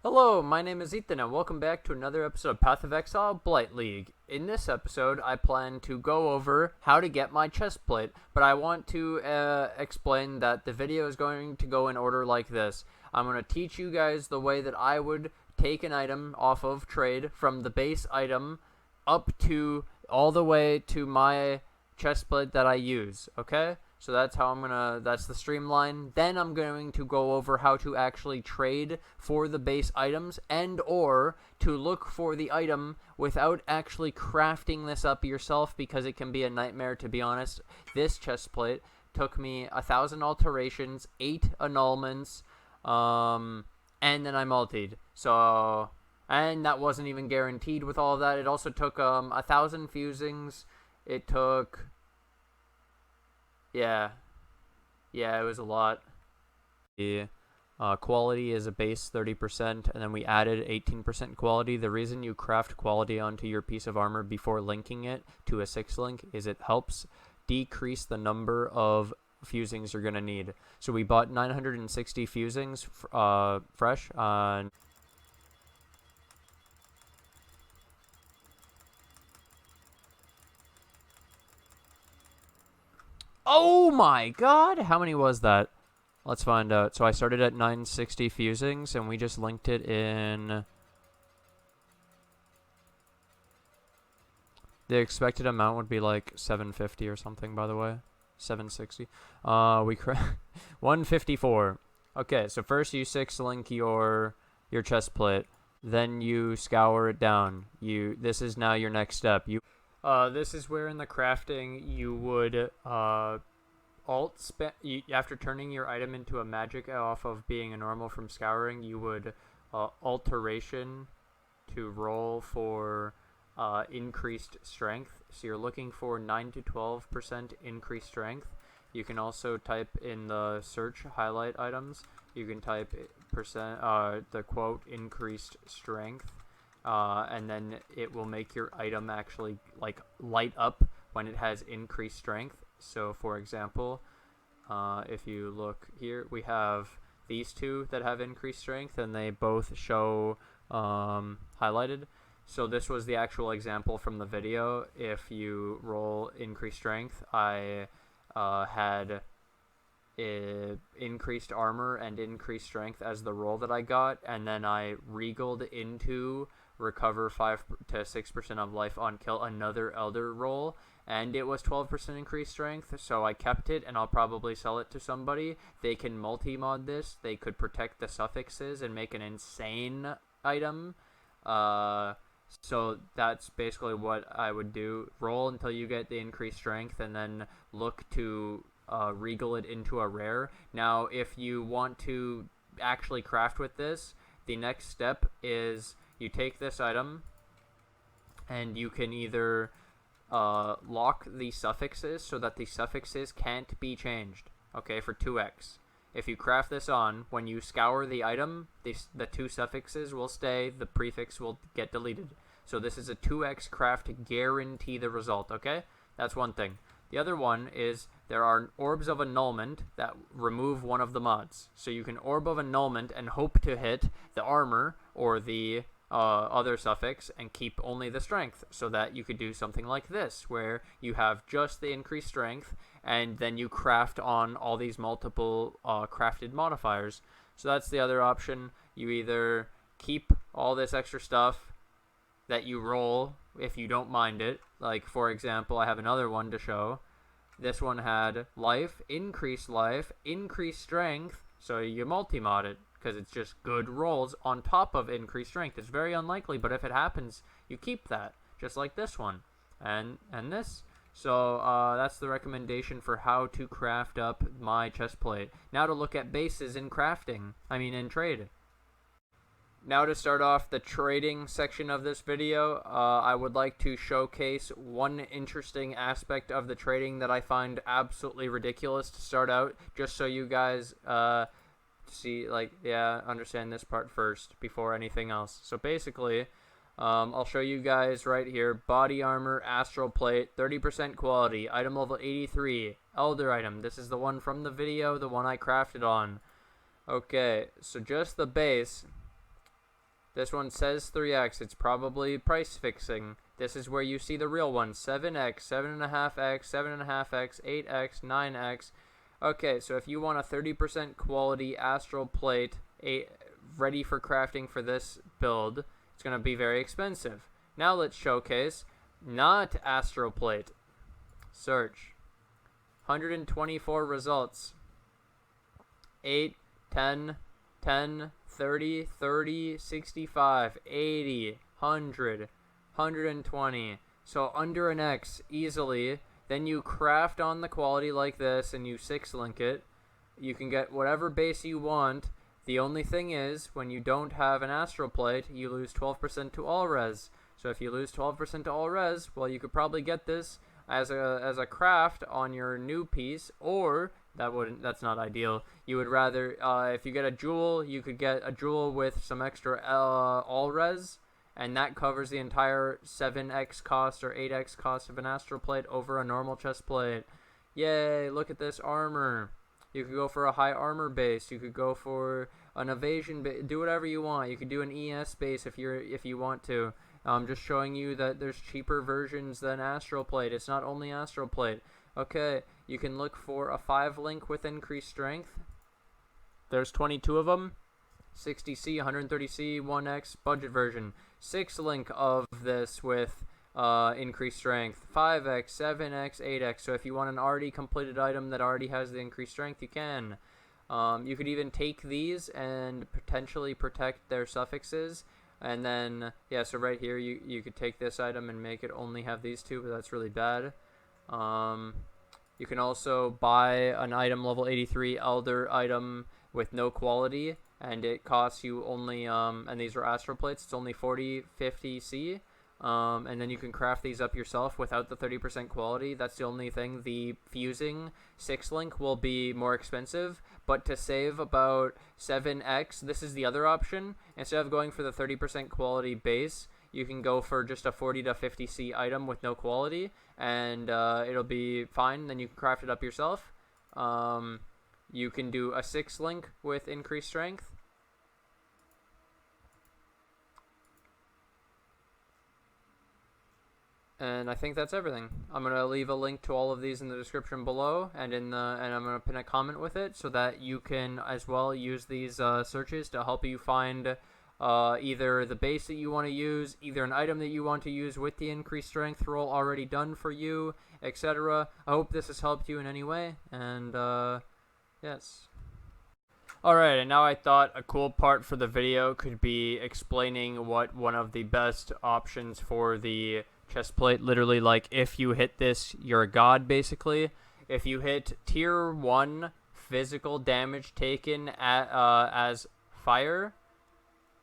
Hello, my name is Ethan and welcome back to another episode of Path of Exile, Blight League. In this episode, I plan to go over how to get my chestplate, but I want to explain that the video is going to go in order like this. I'm going to teach you guys the way that I would take an item off of trade from the base item up to all the way to my chestplate that I use, okay? So that's the streamline. Then I'm going to go over how to actually trade for the base items and or to look for the item without actually crafting this up yourself, because it can be a nightmare, to be honest. This chestplate took me 1,000 alterations, 8 annulments, and then I multied. So, and that wasn't even guaranteed with all of that. It also took 1,000 fusings. It took... Yeah, it was a lot. The quality is a base 30%, and then we added 18% quality. The reason you craft quality onto your piece of armor before linking it to a 6-link is it helps decrease the number of fusings you're going to need. So we bought 960 fusings fresh on... Oh my god! How many was that? Let's find out. So I started at 960 fusings, and we just linked it in... The expected amount would be like 750 or something, by the way. 760. 154. Okay, so first you 6-link your chestplate. Then you scour it down. This is now your next step. This is where in the crafting you would after turning your item into a magic off of being a normal from scouring, you would alteration to roll for increased strength. So you're looking for 9 to 12% increased strength. You can also type in the search highlight items. You can type the quote increased strength. And then it will make your item actually like light up when it has increased strength. So for example, if you look here, we have these two that have increased strength, and they both show highlighted. So this was the actual example from the video. If you roll increased strength, I had increased armor and increased strength as the roll that I got, and then I regaled into recover 5 to 6% of life on kill, another elder roll, and it was 12% increased strength. So I kept it, and I'll probably sell it to somebody. They can multi-mod this. They could protect the suffixes and make an insane item. So that's basically what I would do. Roll until you get the increased strength, and then look to regal it into a rare. Now if you want to actually craft with this, the next step is you take this item and you can either lock the suffixes so that the suffixes can't be changed, okay, for 2x. If you craft this on, when you scour the item, the 2 suffixes will stay, the prefix will get deleted. So this is a 2x craft to guarantee the result, okay? That's one thing. The other one is there are orbs of annulment that remove one of the mods. So you can orb of annulment and hope to hit the armor or the other suffix and keep only the strength, so that you could do something like this, where you have just the increased strength and then you craft on all these multiple crafted modifiers. So that's the other option. You either keep all this extra stuff that you roll if you don't mind it. Like, for example, I have another one to show. This one had life, increased strength, so you multi-mod it, because it's just good rolls on top of increased strength. It's very unlikely, but if it happens, you keep that, just like this one, and this. So that's the recommendation for how to craft up my chestplate. Now to look at bases in in trade. Now to start off the trading section of this video, I would like to showcase one interesting aspect of the trading that I find absolutely ridiculous to start out, just so you guys understand this part first before anything else. So basically, I'll show you guys right here, body armor, astral plate, 30% quality, item level 83, elder item. This is the one from the video, the one I crafted on. Okay, so just the base This one says 3x. It's probably price fixing. This is where you see the real one. 7x, 7.5x, 7.5x, 8x, 9x. Okay, so if you want a 30% quality astral plate ready for crafting for this build, it's going to be very expensive. Now let's showcase not astral plate. Search. 124 results. 8, 10, 10, 30, 30, 65, 80, 100, 120. So under an X easily. Then you craft on the quality like this and you 6-link it. You can get whatever base you want. The only thing is, when you don't have an astral plate, you lose 12% to all res. So if you lose 12% to all res, well, you could probably get this as a craft on your new piece, or that's not ideal. You would rather, if you get a jewel, you could get a jewel with some extra all res, and that covers the entire 7x cost or 8x cost of an astral plate over a normal chest plate. Yay, look at this armor. You could go for a high armor base. You could go for an evasion base. Do whatever you want. You could do an ES base if you want to. I'm just showing you that there's cheaper versions than astral plate. It's not only astral plate. Okay, you can look for a 5-link with increased strength. There's 22 of them. 60C, 130C, 1X, budget version. 6-link of this with increased strength. 5X, 7X, 8X. So if you want an already completed item that already has the increased strength, you can. You could even take these and potentially protect their suffixes. And then, yeah, so right here, you could take this item and make it only have these two, but that's really bad. You can also buy an item level 83 Elder item with no quality, and it costs you only, and these are astral plates, it's only 40, 50C. And then you can craft these up yourself without the 30% quality. That's the only thing. The fusing 6-link will be more expensive, but to save about 7x, this is the other option. Instead of going for the 30% quality base, you can go for just a 40 to 50C item with no quality, and it'll be fine. Then you can craft it up yourself. You can do a 6-link with increased strength. And I think that's everything. I'm gonna leave a link to all of these in the description below, and I'm gonna pin a comment with it so that you can as well use these searches to help you find either the base that you want to use, either an item that you want to use with the increased strength roll already done for you, etc. I hope this has helped you in any way, and yes. Alright, and now I thought a cool part for the video could be explaining what one of the best options for the chestplate, literally, like, if you hit this, you're a god, basically. If you hit tier 1 physical damage taken as fire,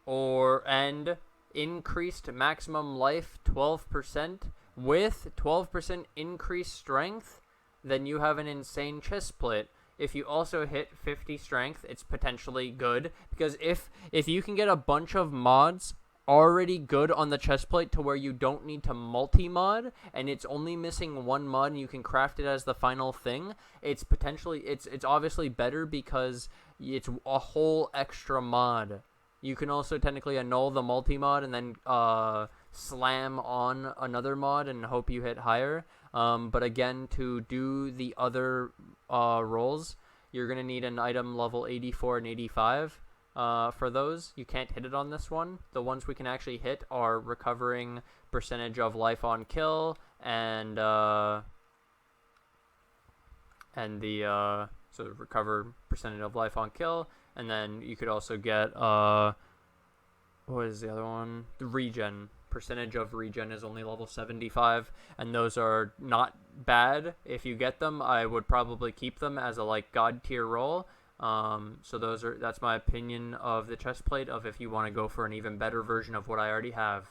and increased maximum life 12% with 12% increased strength, then you have an insane chestplate. If you also hit 50 strength, it's potentially good, because if you can get a bunch of mods already good on the chestplate to where you don't need to multi-mod, and it's only missing one mod and you can craft it as the final thing, it's obviously better because it's a whole extra mod. You can also technically annul the multi-mod and then slam on another mod and hope you hit higher. But again, to do the other rolls, you're going to need an item level 84 and 85. For those, you can't hit it on this one. The ones we can actually hit are recovering percentage of life on kill and so recover percentage of life on kill, and then you could also get what is the other one? The regen. Percentage of regen is only level 75, and those are not bad. If you get them, I would probably keep them as a god tier roll. So that's my opinion of the chestplate, of if you want to go for an even better version of what I already have.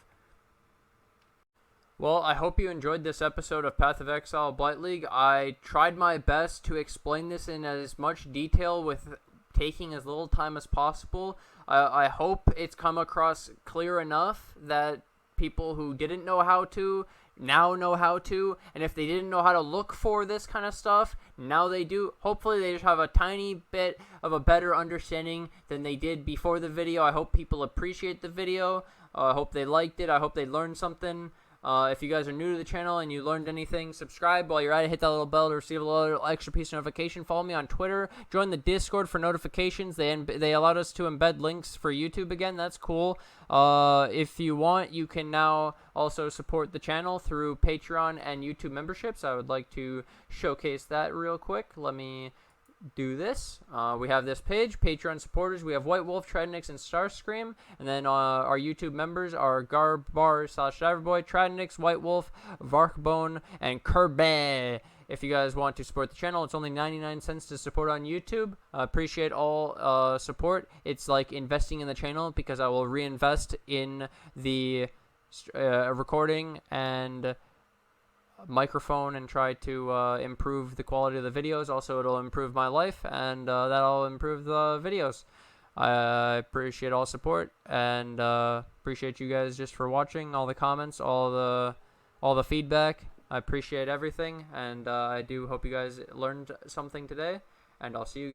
Well, I hope you enjoyed this episode of Path of Exile Blight League. I tried my best to explain this in as much detail with taking as little time as possible. I hope it's come across clear enough that people who didn't know how to now know how to, and if they didn't know how to look for this kind of stuff, now they do. Hopefully they just have a tiny bit of a better understanding than they did before the video. I hope people appreciate the video. I hope they liked it. I hope they learned something. If you guys are new to the channel and you learned anything, subscribe while you're at it. Hit that little bell to receive a little extra piece of notification. Follow me on Twitter. Join the Discord for notifications. They allowed us to embed links for YouTube again. That's cool. If you want, you can now also support the channel through Patreon and YouTube memberships. I would like to showcase that real quick. Let me do this. We have this page, Patreon supporters. We have White Wolf, Trednix, and Starscream. And then our YouTube members are Garbar/Diverboy, Trednix, White Wolf, Varkbone, and Kirby. If you guys want to support the channel, it's only 99 cents to support on YouTube. Appreciate all support. It's like investing in the channel because I will reinvest in the recording and microphone and try to improve the quality of the videos. Also, it'll improve my life, and that'll improve the videos. I appreciate all support, and appreciate you guys just for watching, all the comments, all the feedback. I appreciate everything, and I do hope you guys learned something today, and I'll see you